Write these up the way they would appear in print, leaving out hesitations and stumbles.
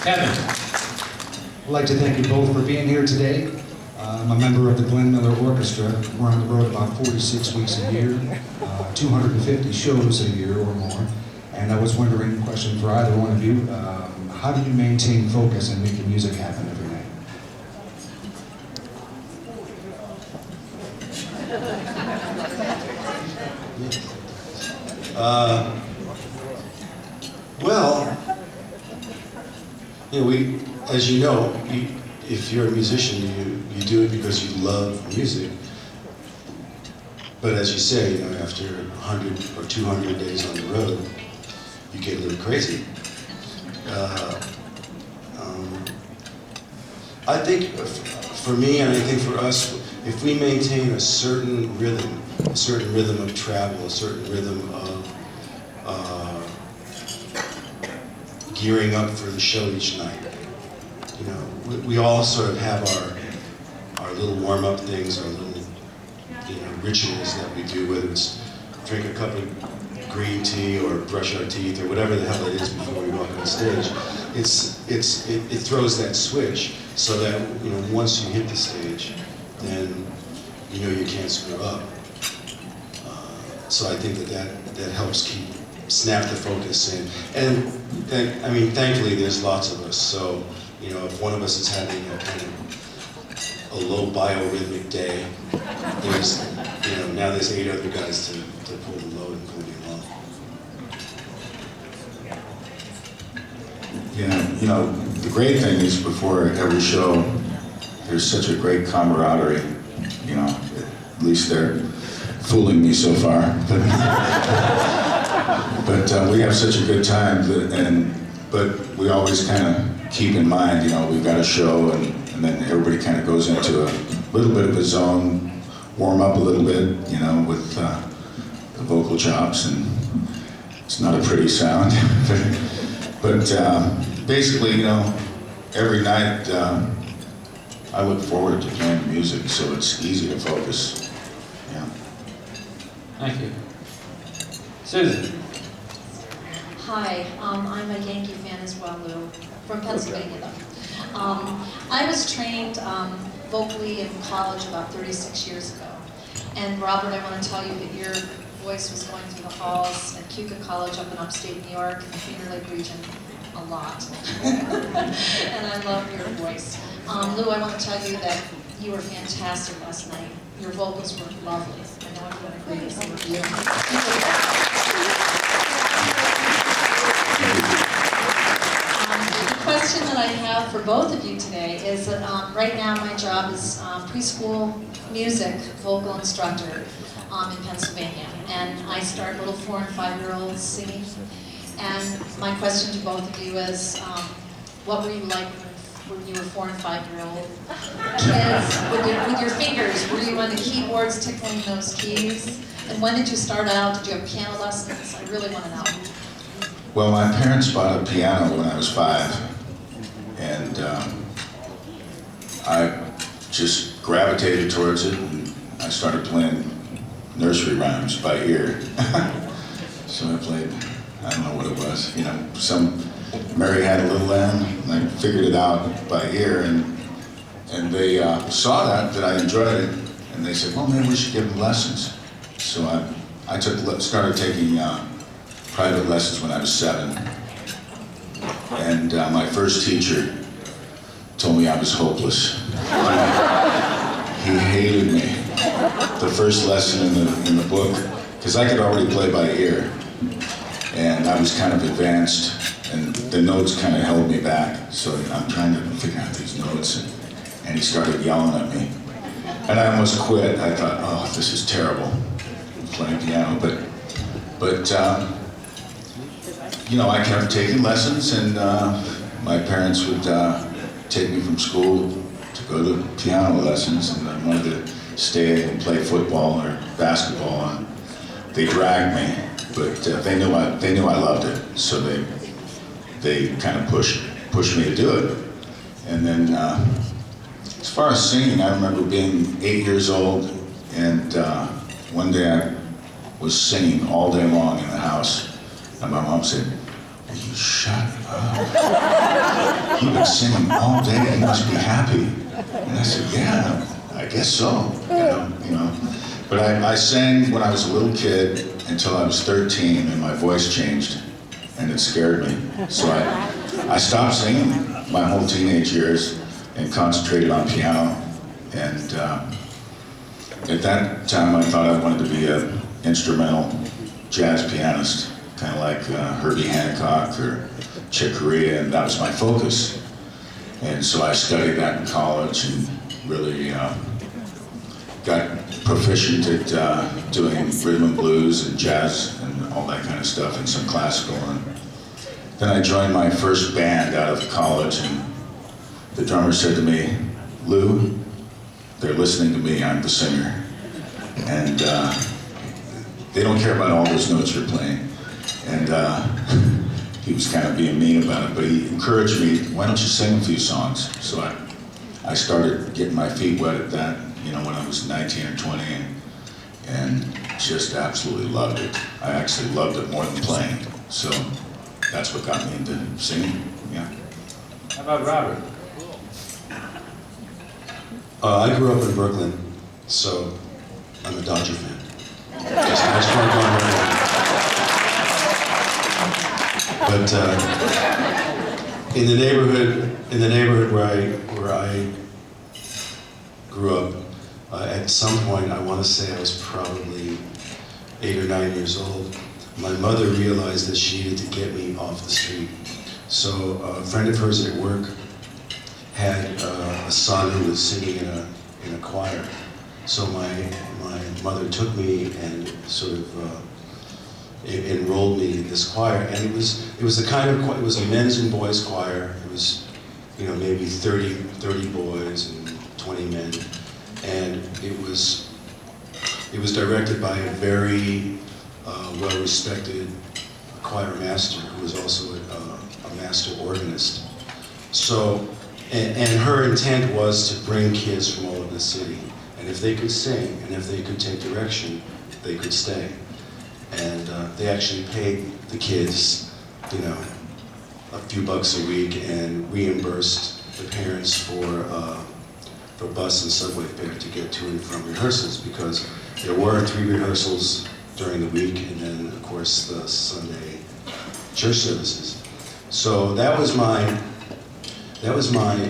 Kevin. I'd like to thank you both for being here today. I'm a member of the Glenn Miller Orchestra. We're on the road about 46 weeks a year, 250 shows a year or more. And I was wondering, question for either one of you, how do you maintain focus and make the music happen every night? Well, as you know, if you're a musician, you do it because you love music. But as you say, after 100 or 200 days on the road, you get a little crazy. I think for me, and I think for us, if we maintain a certain rhythm of travel, a certain rhythm of gearing up for the show each night. We all sort of have our little warm-up things, our little rituals that we do, whether it's drink a cup of green tea or brush our teeth or whatever the hell it is before we walk on stage. It throws that switch so that once you hit the stage, then you can't screw up. So I think that helps snap the focus in. And thankfully there's lots of us. So if one of us is having a kind of a low biorhythmic day, now there's 8 other guys to pull the load and pull me along. Yeah, the great thing is before every show, there's such a great camaraderie. At least they're fooling me so far. But we have such a good time, but we always kind of keep in mind, we've got a show, and then everybody kind of goes into a little bit of a zone, warm up a little bit, with the vocal chops, and it's not a pretty sound. But basically, every night I look forward to playing music, so it's easy to focus. Yeah. Thank you. Susan. Hi, I'm a Yankee fan as well, Lou, from Pennsylvania though. I was trained vocally in college about 36 years ago. And Robert, I want to tell you that your voice was going through the halls at Keuka College up in upstate New York in the Finger Lake region a lot. And I love your voice. Lou, I want to tell you that you were fantastic last night. Your vocals were lovely. I know everyone agrees they were beautiful. The question that I have for both of you today is that right now my job is preschool music vocal instructor in Pennsylvania, and I start little 4- and 5-year-olds singing. And my question to both of you is, what were you like when you were 4- and 5-year-old kids with your fingers? Were you on the keyboards tickling those keys? And when did you start out? Did you have piano lessons? I really want to know. Well, my parents bought a piano when I was 5, and I just gravitated towards it, and I started playing nursery rhymes by ear. So I played, I don't know what it was, some Mary Had a Little Lamb, and I figured it out by ear, and they saw that I enjoyed it, and they said, well, maybe we should give them lessons. So I started taking private lessons when I was 7. And my first teacher told me I was hopeless. He hated me. The first lesson in the book, because I could already play by ear, and I was kind of advanced, and the notes kind of held me back. So I'm trying to figure out these notes, and he started yelling at me. And I almost quit. I thought, oh, this is terrible, playing piano. But I kept taking lessons, and my parents would take me from school to go to piano lessons, and I wanted to stay and play football or basketball, and they dragged me, but they knew I loved it, so they kind of pushed me to do it. And then as far as singing, I remember being 8 years old, and one day I was singing all day long in the house, and my mom said, "Will you shut up?" you've been singing all day, you must be happy. And I said, yeah, I guess so, you know. But I sang when I was a little kid until I was 13, and my voice changed, and it scared me. So I stopped singing my whole teenage years and concentrated on piano. And at that time, I thought I wanted to be an instrumental jazz pianist, kind of like Herbie Hancock or Chick Corea, and that was my focus. And so I studied that in college and really got proficient at doing rhythm and blues and jazz and all that kind of stuff, and some classical. And then I joined my first band out of college, and the drummer said to me, "Lou, they're listening to me, I'm the singer. And they don't care about all those notes you're playing." And he was kind of being mean about it, but he encouraged me, "Why don't you sing a few songs?" So I started getting my feet wet at that, you know, when I was 19 or 20, and just absolutely loved it. I actually loved it more than playing. So that's what got me into singing, yeah. How about Robert? I grew up in Brooklyn, so I'm a Dodger fan. I just want to go on record. But in the neighborhood where I grew up, at some point, I want to say I was probably 8 or 9 years old. My mother realized that she needed to get me off the street. So a friend of hers at work had a son who was singing in a choir. So my mother took me and sort of enrolled me in this choir, and it was the kind of it was a men's and boys choir. It was, you know, maybe 30 boys and 20 men, and it was directed by a very well-respected choir master who was also a master organist. So, and her intent was to bring kids from all over the city, and if they could sing and if they could take direction, they could stay. And they actually paid the kids, you know, a few bucks a week and reimbursed the parents for bus and subway fare to get to and from rehearsals, because there were 3 rehearsals during the week, and then of course the Sunday church services. So that was my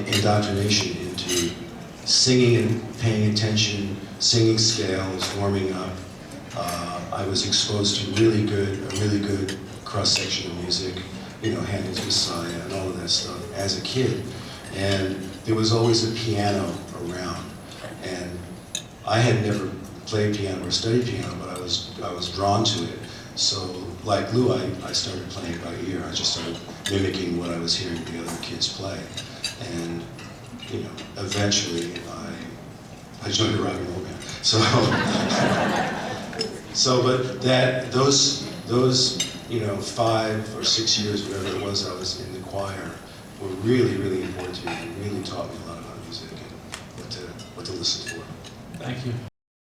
indoctrination into singing and paying attention, singing scales, warming up. I was exposed to a really good cross-section of music, you know, Handel's Messiah and all of that stuff as a kid. And there was always a piano around. And I had never played piano or studied piano, but I was drawn to it. So, like Lou, I started playing by ear. I just started mimicking what I was hearing the other kids play. And, you know, eventually I joined a rock and roll band. So, but those, you know, 5 or 6 years, whatever it was, I was in the choir, were really, really important to me. It really taught me a lot about music and what to listen for. Thank you.